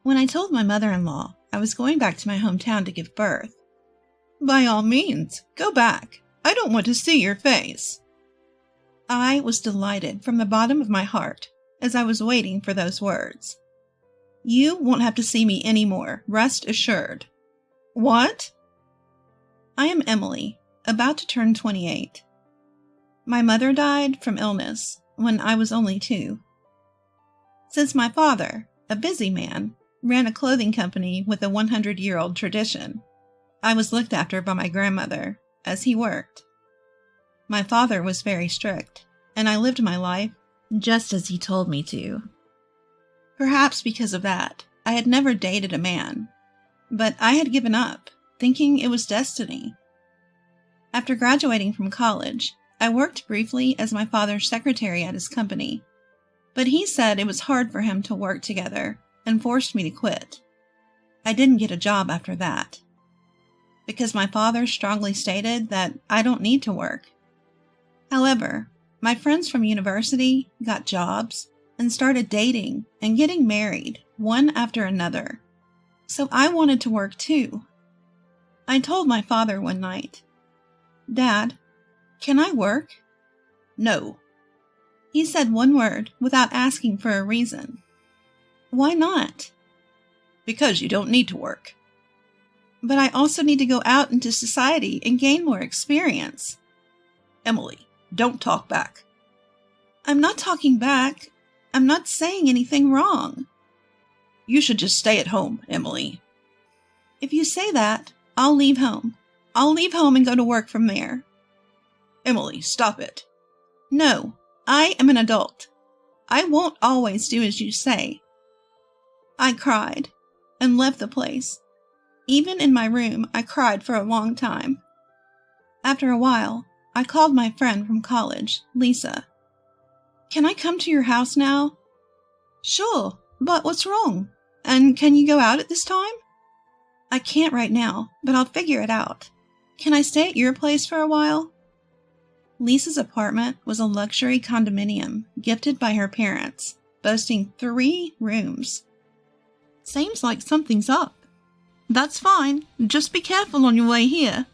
When I told my mother-in-law I was going back to my hometown to give birth, "By all means, go back. I don't want to see your face." I was delighted from the bottom of my heart as I was waiting for those words. "You won't have to see me anymore, rest assured." "What?" I am Emily, about to turn 28. My mother died from illness when I was only 2. Since my father, a busy man, ran a clothing company with a 100-year-old tradition, I was looked after by my grandmother as he worked. My father was very strict, and I lived my life just as he told me to. Perhaps because of that, I had never dated a man, but I had given up, thinking it was destiny. After graduating from college, I worked briefly as my father's secretary at his company, but he said it was hard for him to work together and forced me to quit. I didn't get a job after that, because my father strongly stated that I don't need to work. However, my friends from university got jobs and started dating and getting married one after another, so I wanted to work too. I told my father one night, "Dad, can I work?" "No." He said one word without asking for a reason. "Why not?" "Because you don't need to work." "But I also need to go out into society and gain more experience." "Emily, don't talk back." "I'm not talking back. I'm not saying anything wrong." "You should just stay at home, Emily." "If you say that, I'll leave home. I'll leave home and go to work from there." "Emily, stop it." "No, I am an adult. I won't always do as you say." I cried and left the place. Even in my room, I cried for a long time. After a while, I called my friend from college, Lisa. "Can I come to your house now?" "Sure, but what's wrong? And can you go out at this time?" "I can't right now, but I'll figure it out. Can I stay at your place for a while?" Lisa's apartment was a luxury condominium gifted by her parents, boasting 3 rooms. "Seems like something's up." "That's fine. Just be careful on your way here."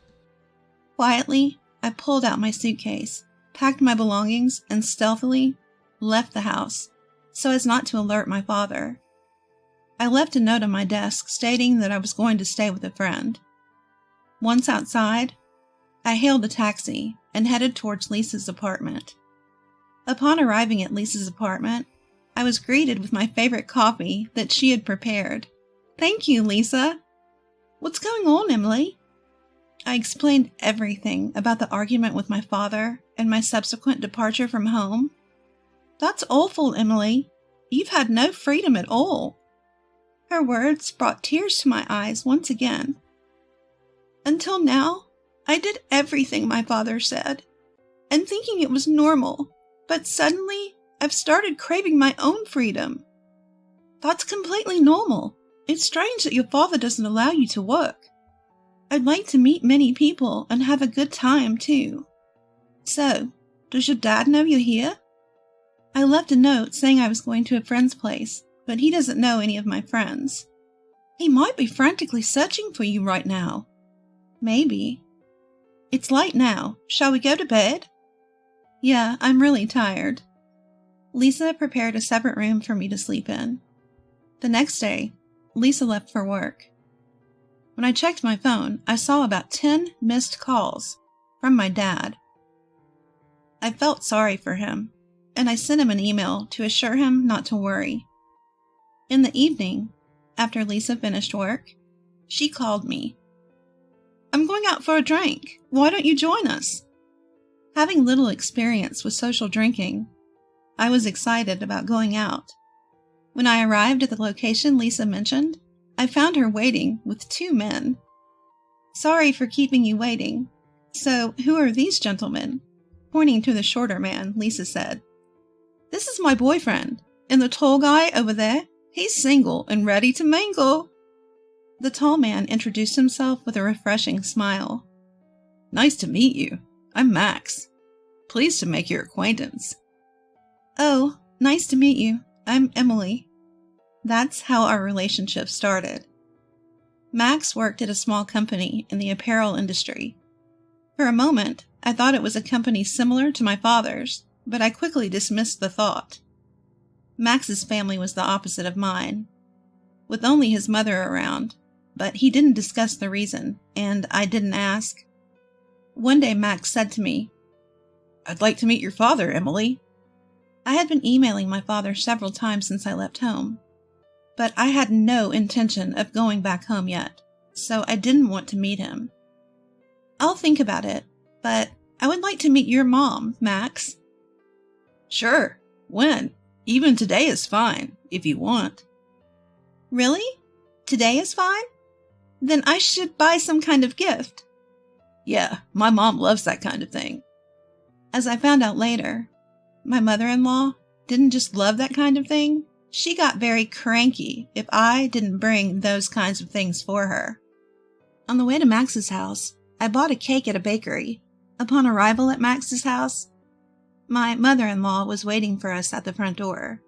Quietly, I pulled out my suitcase, packed my belongings, and stealthily left the house so as not to alert my father. I left a note on my desk stating that I was going to stay with a friend. Once outside, I hailed a taxi and headed towards Lisa's apartment. Upon arriving at Lisa's apartment, I was greeted with my favorite coffee that she had prepared. "Thank you, Lisa." "What's going on, Emily?" I explained everything about the argument with my father and my subsequent departure from home. "That's awful, Emily. You've had no freedom at all." Her words brought tears to my eyes once again. "Until now, I did everything my father said, and thinking it was normal, but suddenly I've started craving my own freedom." "That's completely normal. It's strange that your father doesn't allow you to work. I'd like to meet many people and have a good time, too. So, does your dad know you're here?" I left a note saying I was going to a friend's place, but he doesn't know any of my friends. "He might be frantically searching for you right now." "Maybe." "It's late now. Shall we go to bed?" "Yeah, I'm really tired." Lisa prepared a separate room for me to sleep in. The next day, Lisa left for work. When I checked my phone, I saw about 10 missed calls from my dad. I felt sorry for him, and I sent him an email to assure him not to worry. In the evening, after Lisa finished work, she called me. "I'm going out for a drink. Why don't you join us?" Having little experience with social drinking, I was excited about going out. When I arrived at the location Lisa mentioned, I found her waiting with 2 men. "Sorry for keeping you waiting. So, who are these gentlemen?" Pointing to the shorter man, Lisa said. "This is my boyfriend, and the tall guy over there, he's single and ready to mingle." The tall man introduced himself with a refreshing smile. "Nice to meet you. I'm Max. Pleased to make your acquaintance." "Oh, nice to meet you. I'm Emily." That's how our relationship started. Max worked at a small company in the apparel industry. For a moment, I thought it was a company similar to my father's, but I quickly dismissed the thought. Max's family was the opposite of mine, with only his mother around, but he didn't discuss the reason, and I didn't ask. One day Max said to me, "I'd like to meet your father, Emily." I had been emailing my father several times since I left home, but I had no intention of going back home yet, so I didn't want to meet him. "I'll think about it, but I would like to meet your mom, Max." "Sure. When? Even today is fine, if you want." "Really? Today is fine? Then I should buy some kind of gift." "Yeah, my mom loves that kind of thing." As I found out later, my mother-in-law didn't just love that kind of thing. She got very cranky if I didn't bring those kinds of things for her. On the way to Max's house, I bought a cake at a bakery. Upon arrival at Max's house, my mother-in-law was waiting for us at the front door.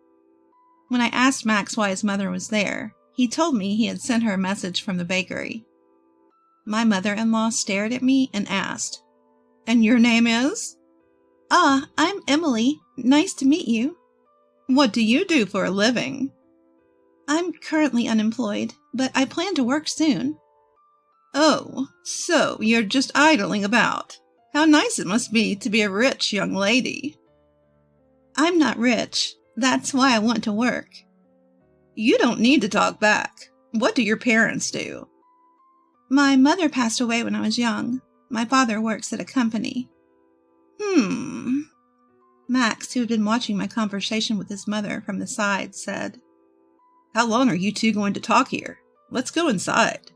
When I asked Max why his mother was there, he told me he had sent her a message from the bakery. My mother-in-law stared at me and asked, "And your name is?" I'm Emily. Nice to meet you." "What do you do for a living?" "I'm currently unemployed, but I plan to work soon." "Oh, so you're just idling about. How nice it must be to be a rich young lady." "I'm not rich. That's why I want to work." "You don't need to talk back. What do your parents do?" "My mother passed away when I was young. My father works at a company." Max, who had been watching my conversation with his mother from the side, said, "How long are you two going to talk here? Let's go inside."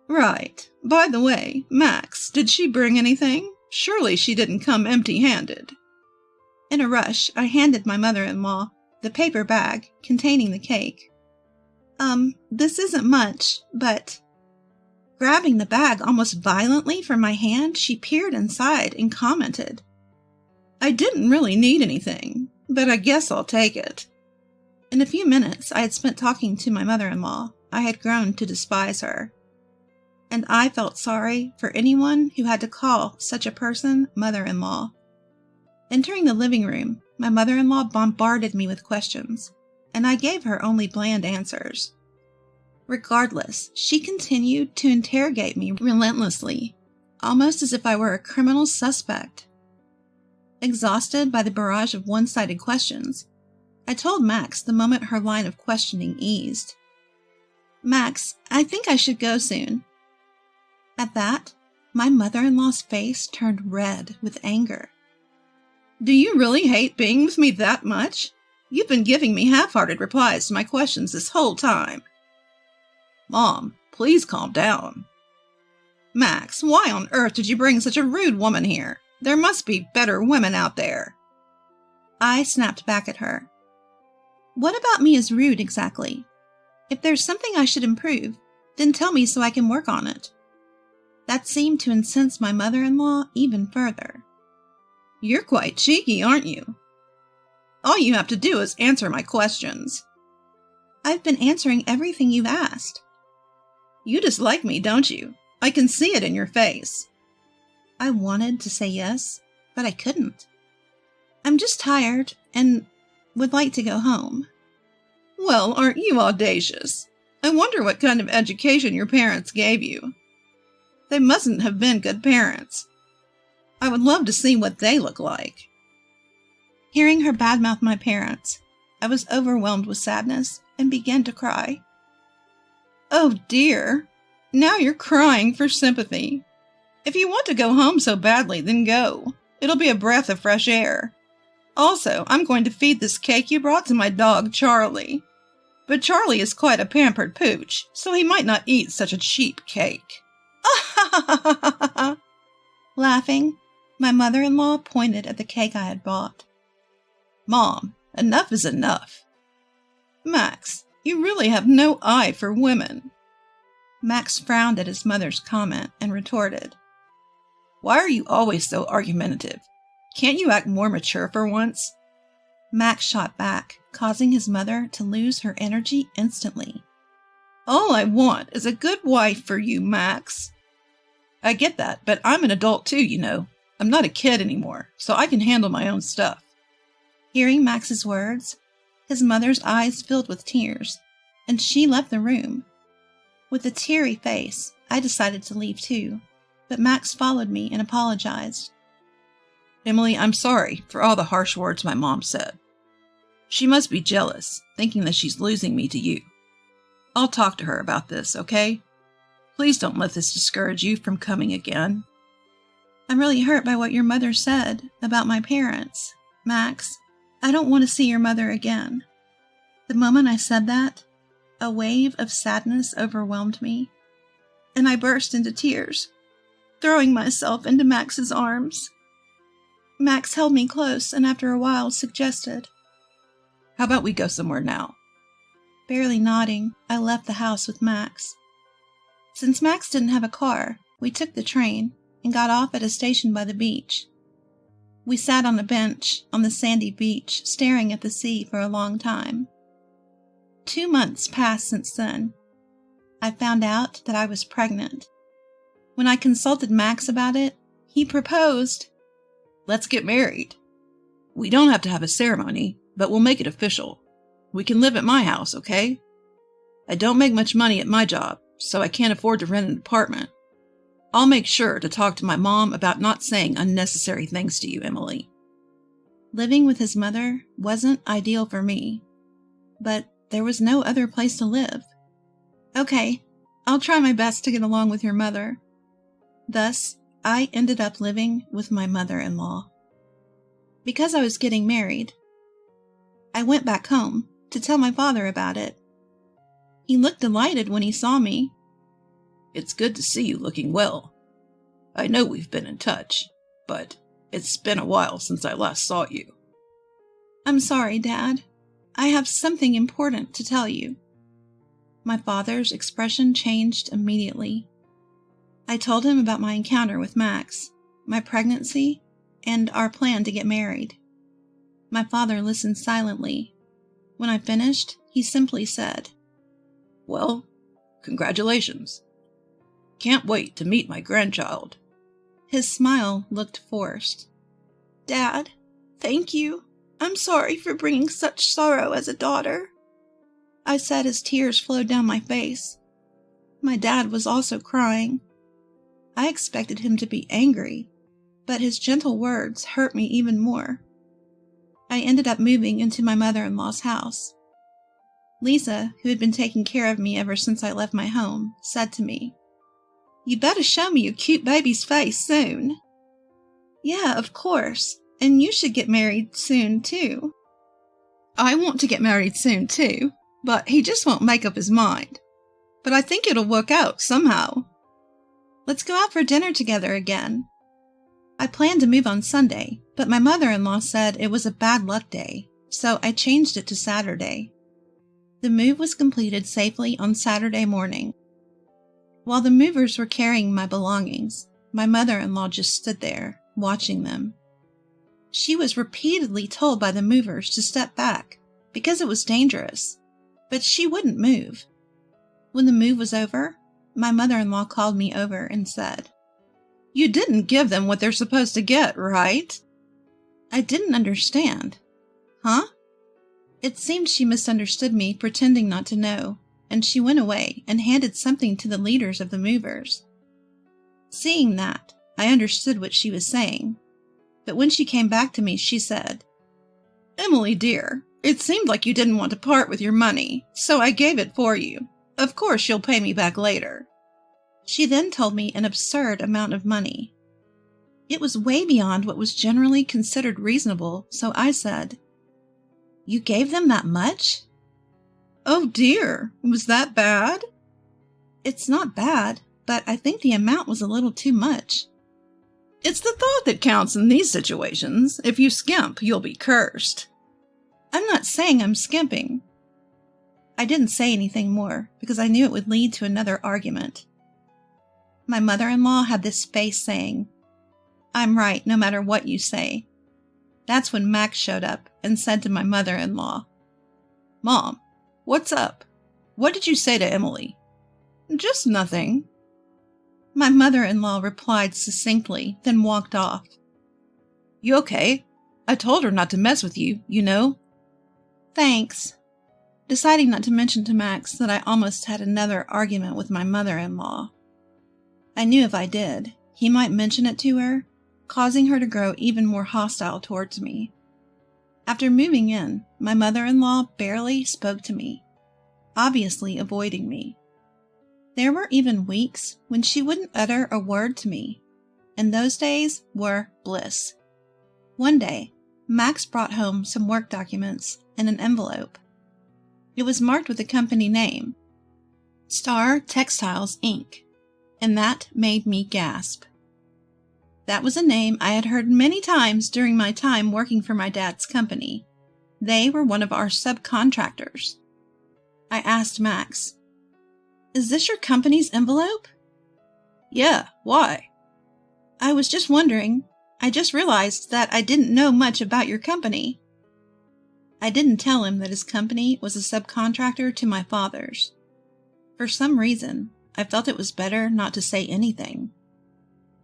"Right. By the way, Max, did she bring anything? Surely she didn't come empty-handed." In a rush, I handed my mother-in-law the paper bag containing the cake. This isn't much, but..." Grabbing the bag almost violently from my hand, she peered inside and commented, "I didn't really need anything, but I guess I'll take it." In a few minutes I had spent talking to my mother-in-law. I had grown to despise her. And I felt sorry for anyone who had to call such a person mother-in-law. Entering the living room, my mother-in-law bombarded me with questions, and I gave her only bland answers. Regardless, she continued to interrogate me relentlessly, almost as if I were a criminal suspect. Exhausted by the barrage of one-sided questions, I told Max the moment her line of questioning eased. "Max, I think I should go soon." At that, my mother-in-law's face turned red with anger. "Do you really hate being with me that much? You've been giving me half-hearted replies to my questions this whole time." "Mom, please calm down." "Max, why on earth did you bring such a rude woman here? There must be better women out there." I snapped back at her. "What about me is rude exactly? If there's something I should improve, then tell me so I can work on it." That seemed to incense my mother-in-law even further. "You're quite cheeky, aren't you? All you have to do is answer my questions." "I've been answering everything you've asked." "You dislike me, don't you? I can see it in your face." I wanted to say yes, but I couldn't. "I'm just tired and would like to go home." "Well, aren't you audacious? I wonder what kind of education your parents gave you. They mustn't have been good parents. I would love to see what they look like." Hearing her badmouth my parents, I was overwhelmed with sadness and began to cry. "Oh dear, now you're crying for sympathy. If you want to go home so badly, then go. It'll be a breath of fresh air. Also, I'm going to feed this cake you brought to my dog, Charlie. But Charlie is quite a pampered pooch, so he might not eat such a cheap cake." Laughing, my mother-in-law pointed at the cake I had bought. "Mom, enough is enough. Max, you really have no eye for women." Max frowned at his mother's comment and retorted, "Why are you always so argumentative? Can't you act more mature for once?" Max shot back, causing his mother to lose her energy instantly. All I want is a good wife for you, Max. I get that, but I'm an adult too, you know. I'm not a kid anymore, so I can handle my own stuff. Hearing Max's words, his mother's eyes filled with tears, and she left the room. With a teary face, I decided to leave too, but Max followed me and apologized. Emily, I'm sorry for all the harsh words my mom said. She must be jealous, thinking that she's losing me to you. I'll talk to her about this, okay? Please don't let this discourage you from coming again. I'm really hurt by what your mother said about my parents. Max, I don't want to see your mother again. The moment I said that, a wave of sadness overwhelmed me, and I burst into tears, throwing myself into Max's arms. Max held me close and after a while suggested, "How about we go somewhere now?" Barely nodding, I left the house with Max. Since Max didn't have a car, we took the train and got off at a station by the beach. We sat on a bench on the sandy beach, staring at the sea for a long time. 2 months passed since then. I found out that I was pregnant. When I consulted Max about it, he proposed. Let's get married. We don't have to have a ceremony, but we'll make it official. We can live at my house, okay? I don't make much money at my job, so I can't afford to rent an apartment. I'll make sure to talk to my mom about not saying unnecessary things to you, Emily. Living with his mother wasn't ideal for me, but there was no other place to live. Okay, I'll try my best to get along with your mother. Thus, I ended up living with my mother-in-law. Because I was getting married, I went back home to tell my father about it. He looked delighted when he saw me. It's good to see you looking well. I know we've been in touch, but it's been a while since I last saw you. I'm sorry, Dad. I have something important to tell you. My father's expression changed immediately. I told him about my encounter with Max, my pregnancy, and our plan to get married. My father listened silently. When I finished, he simply said, "Well, congratulations. Can't wait to meet my grandchild." His smile looked forced. Dad, thank you. I'm sorry for bringing such sorrow as a daughter, I said as tears flowed down my face. My dad was also crying. I expected him to be angry, but his gentle words hurt me even more. I ended up moving into my mother-in-law's house. Lisa, who had been taking care of me ever since I left my home, said to me, "You better show me your cute baby's face soon." Yeah, of course, and you should get married soon too. I want to get married soon too, but he just won't make up his mind. But I think it'll work out somehow. Let's go out for dinner together again. I planned to move on Sunday, but my mother-in-law said it was a bad luck day, so I changed it to Saturday. The move was completed safely on Saturday morning. While the movers were carrying my belongings, my mother-in-law just stood there, watching them. She was repeatedly told by the movers to step back, because it was dangerous, but she wouldn't move. When the move was over, my mother-in-law called me over and said, "You didn't give them what they're supposed to get, right?" I didn't understand. Huh? It seemed she misunderstood me, pretending not to know, and she went away and handed something to the leaders of the movers. Seeing that, I understood what she was saying, but when she came back to me, she said, "Emily, dear, it seemed like you didn't want to part with your money, so I gave it for you. Of course you'll pay me back later." She then told me an absurd amount of money. It was way beyond what was generally considered reasonable, so I said, "You gave them that much?" "Oh dear, was that bad?" "It's not bad, but I think the amount was a little too much." "It's the thought that counts in these situations. If you skimp, you'll be cursed." "I'm not saying I'm skimping." I didn't say anything more because I knew it would lead to another argument. My mother-in-law had this face saying, "I'm right no matter what you say." That's when Max showed up and said to my mother-in-law, "Mom, what's up? What did you say to Emily?" "Just nothing." My mother-in-law replied succinctly, then walked off. "You okay? I told her not to mess with you, you know." "Thanks." Deciding not to mention to Max that I almost had another argument with my mother-in-law. I knew if I did, he might mention it to her, causing her to grow even more hostile towards me. After moving in, my mother-in-law barely spoke to me, obviously avoiding me. There were even weeks when she wouldn't utter a word to me, and those days were bliss. One day, Max brought home some work documents in an envelope. It was marked with the company name, Star Textiles, Inc., and that made me gasp. That was a name I had heard many times during my time working for my dad's company. They were one of our subcontractors. I asked Max, "Is this your company's envelope?" "Yeah, why?" "I was just wondering. I just realized that I didn't know much about your company." I didn't tell him that his company was a subcontractor to my father's. For some reason, I felt it was better not to say anything.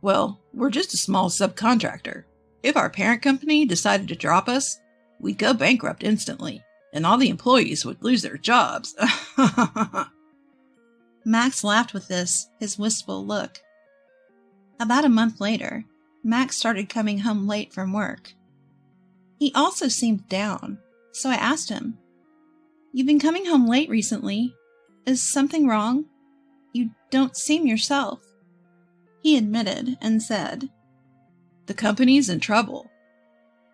"Well, we're just a small subcontractor. If our parent company decided to drop us, we'd go bankrupt instantly, and all the employees would lose their jobs." Max laughed with this, his wistful look. About a month later, Max started coming home late from work. He also seemed down, so I asked him, "You've been coming home late recently. Is something wrong? You don't seem yourself." He admitted and said, "The company's in trouble."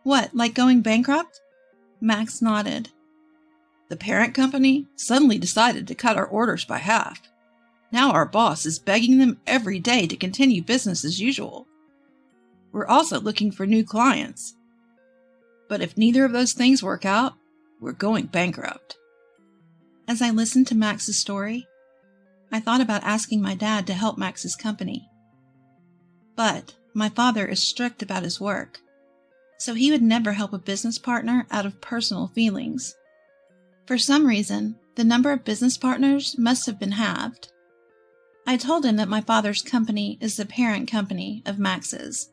"What, like going bankrupt?" Max nodded. "The parent company suddenly decided to cut our orders by half. Now our boss is begging them every day to continue business as usual. We're also looking for new clients. But if neither of those things work out, we're going bankrupt." As I listened to Max's story, I thought about asking my dad to help Max's company. But my father is strict about his work, so he would never help a business partner out of personal feelings. For some reason, the number of business partners must have been halved. I told him that my father's company is the parent company of Max's.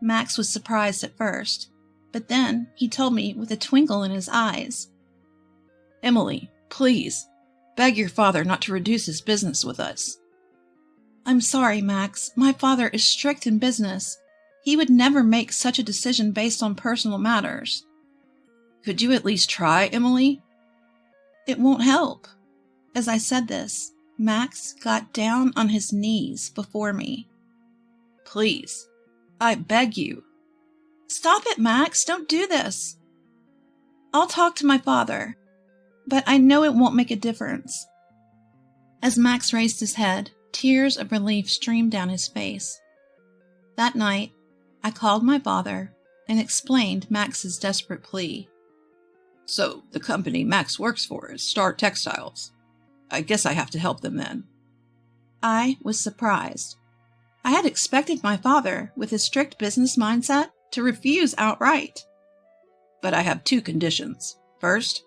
Max was surprised at first, but then he told me with a twinkle in his eyes, "Emily, please, beg your father not to reduce his business with us." "I'm sorry, Max. My father is strict in business. He would never make such a decision based on personal matters." "Could you at least try, Emily?" "It won't help." As I said this, Max got down on his knees before me. "Please, I beg you." "Stop it, Max. Don't do this." "I'll talk to my father, but I know it won't make a difference." As Max raised his head, tears of relief streamed down his face. That night, I called my father and explained Max's desperate plea. "So, the company Max works for is Star Textiles. I guess I have to help them then." I was surprised. I had expected my father, with his strict business mindset, to refuse outright. "But I have two conditions. First,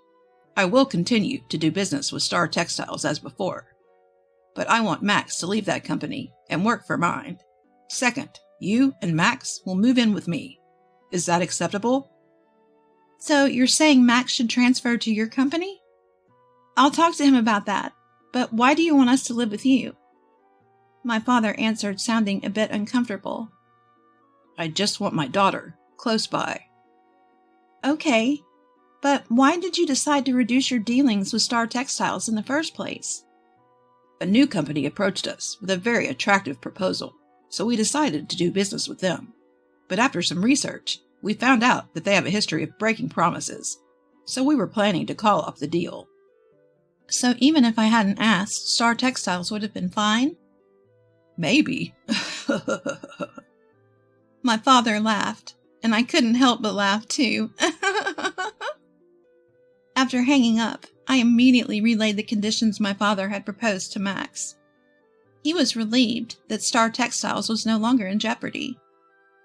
I will continue to do business with Star Textiles as before. But I want Max to leave that company and work for mine. Second, you and Max will move in with me. Is that acceptable?" "So you're saying Max should transfer to your company?" "I'll talk to him about that, but why do you want us to live with you?" My father answered, sounding a bit uncomfortable. "I just want my daughter close by." "Okay, but why did you decide to reduce your dealings with Star Textiles in the first place?" A new company approached us with a very attractive proposal, so we decided to do business with them. But after some research, we found out that they have a history of breaking promises, so we were planning to call off the deal." "So even if I hadn't asked, Star Textiles would have been fine?" "Maybe." My father laughed, and I couldn't help but laugh too. After hanging up, I immediately relayed the conditions my father had proposed to Max. He was relieved that Star Textiles was no longer in jeopardy,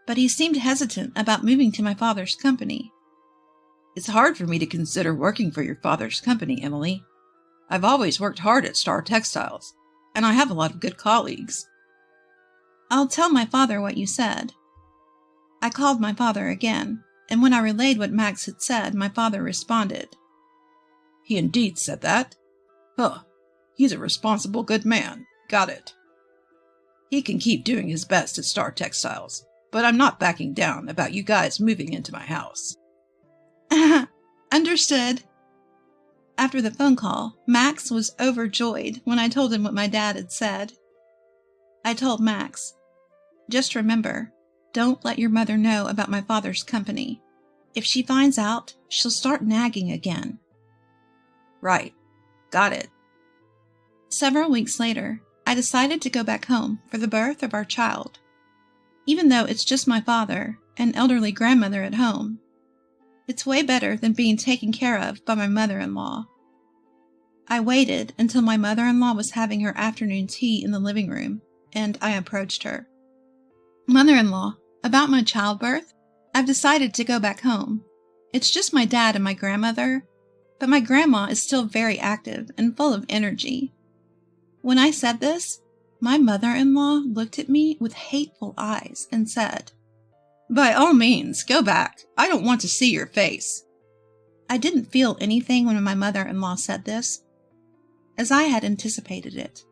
but he seemed hesitant about moving to my father's company. It's hard for me to consider working for your father's company, Emily. I've always worked hard at Star Textiles, and I have a lot of good colleagues. I'll tell my father what you said. I called my father again, and when I relayed what Max had said, my father responded. He indeed said that? Huh. He's a responsible good man. Got it. He can keep doing his best at Star Textiles, but I'm not backing down about you guys moving into my house. Understood. After the phone call, Max was overjoyed when I told him what my dad had said. I told Max, just remember, don't let your mother know about my father's company. If she finds out, she'll start nagging again. Right. Got it. Several weeks later, I decided to go back home for the birth of our child. Even though it's just my father and elderly grandmother at home, it's way better than being taken care of by my mother-in-law. I waited until my mother-in-law was having her afternoon tea in the living room, and I approached her. Mother-in-law, about my childbirth, I've decided to go back home. It's just my dad and my grandmother, but my grandma is still very active and full of energy. When I said this, my mother-in-law looked at me with hateful eyes and said, By all means, go back. I don't want to see your face. I didn't feel anything when my mother-in-law said this, as I had anticipated it.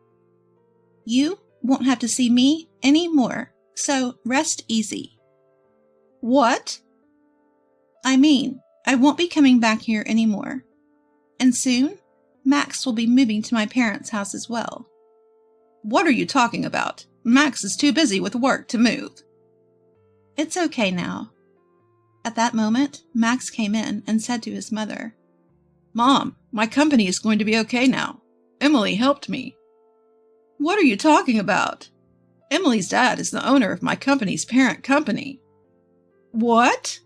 You won't have to see me anymore, so rest easy. What? I mean, I won't be coming back here anymore. And soon, Max will be moving to my parents' house as well. What are you talking about? Max is too busy with work to move. It's okay now. At that moment, Max came in and said to his mother, Mom, my company is going to be okay now. Emily helped me. What are you talking about? Emily's dad is the owner of my company's parent company. What?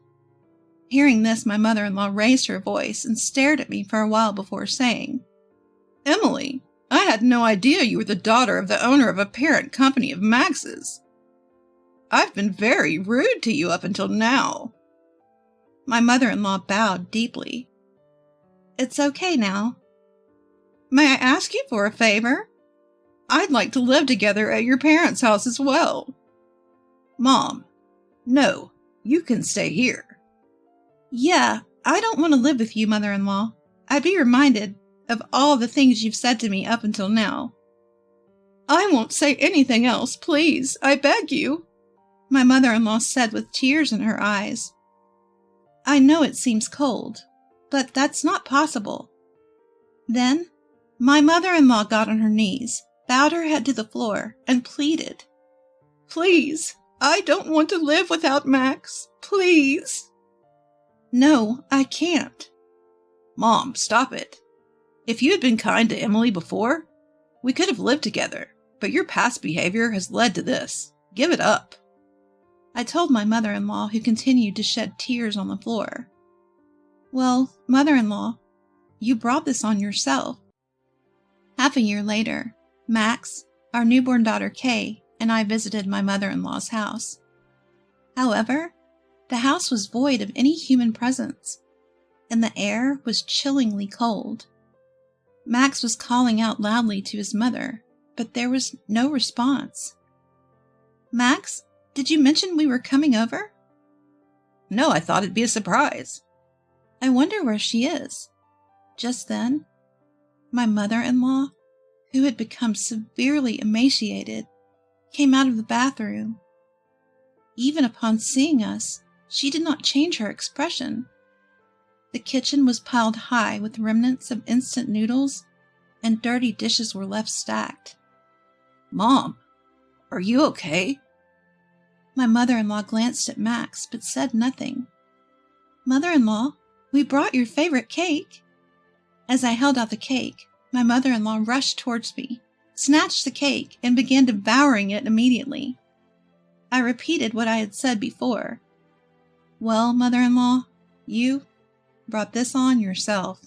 Hearing this, my mother-in-law raised her voice and stared at me for a while before saying, Emily, I had no idea you were the daughter of the owner of a parent company of Max's. I've been very rude to you up until now. My mother-in-law bowed deeply. It's okay now. May I ask you for a favor? I'd like to live together at your parents' house as well. Mom, no, you can stay here. Yeah, I don't want to live with you, mother-in-law. I'd be reminded of all the things you've said to me up until now. I won't say anything else, please, I beg you, my mother-in-law said with tears in her eyes. I know it seems cold, but that's not possible. Then, my mother-in-law got on her knees, bowed her head to the floor, and pleaded. Please, I don't want to live without Max. Please. No, I can't. Mom, stop it. If you had been kind to Emily before, we could have lived together, but your past behavior has led to this. Give it up. I told my mother-in-law, who continued to shed tears on the floor. Well, mother-in-law, you brought this on yourself. Half a year later, Max, our newborn daughter Kay, and I visited my mother-in-law's house. However, the house was void of any human presence, and the air was chillingly cold. Max was calling out loudly to his mother, but there was no response. Max, did you mention we were coming over? No, I thought it'd be a surprise. I wonder where she is. Just then, my mother-in-law, who had become severely emaciated, came out of the bathroom. Even upon seeing us, she did not change her expression. The kitchen was piled high with remnants of instant noodles, and dirty dishes were left stacked. Mom, are you okay? My mother-in-law glanced at Max, but said nothing. Mother-in-law, we brought your favorite cake. As I held out the cake, my mother-in-law rushed towards me, snatched the cake, and began devouring it immediately. I repeated what I had said before. Well, mother-in-law, you brought this on yourself.